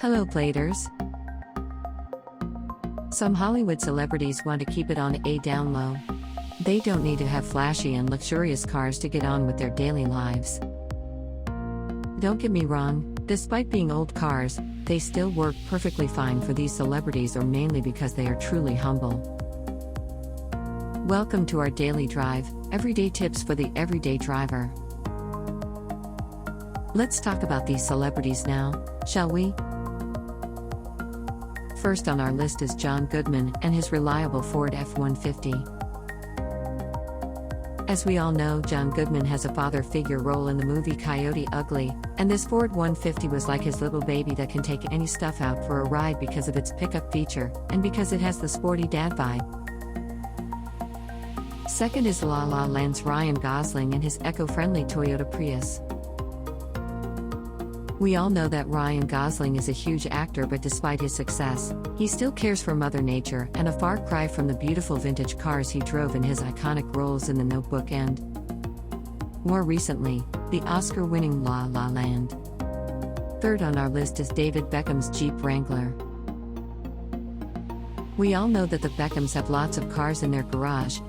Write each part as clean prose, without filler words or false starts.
Hello, Bladers. Some Hollywood celebrities want to keep it on a down low. They don't need to have flashy and luxurious cars to get on with their daily lives. Don't get me wrong, despite being old cars, they still work perfectly fine for these celebrities, or mainly because they are truly humble. Welcome to our daily drive, everyday tips for the everyday driver. Let's talk about these celebrities now, shall we? First on our list is John Goodman and his reliable Ford F-150. As we all know, John Goodman has a father figure role in the movie Coyote Ugly, and this Ford 150 was like his little baby that can take any stuff out for a ride because of its pickup feature, and because it has the sporty dad vibe. Second is La La Land's Ryan Gosling and his eco-friendly Toyota Prius. We all know that Ryan Gosling is a huge actor, but despite his success, he still cares for Mother Nature, and a far cry from the beautiful vintage cars he drove in his iconic roles in The Notebook and, more recently, the Oscar-winning La La Land. Third on our list is David Beckham's Jeep Wrangler. We all know that the Beckhams have lots of cars in their garage,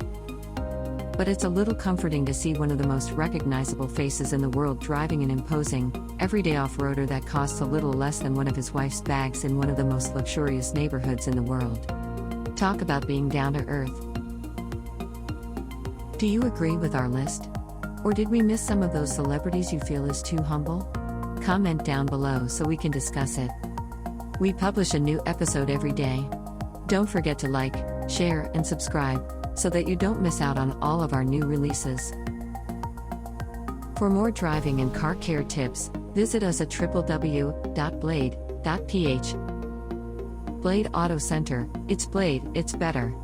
but it's a little comforting to see one of the most recognizable faces in the world driving an imposing, everyday off-roader that costs a little less than one of his wife's bags in one of the most luxurious neighborhoods in the world. Talk about being down to earth. Do you agree with our list? Or did we miss some of those celebrities you feel is too humble? Comment down below so we can discuss it. We publish a new episode every day. Don't forget to like, share, and subscribe, so that you don't miss out on all of our new releases. For more driving and car care tips, visit us at www.blade.ph. Blade Auto Center, it's Blade, it's better.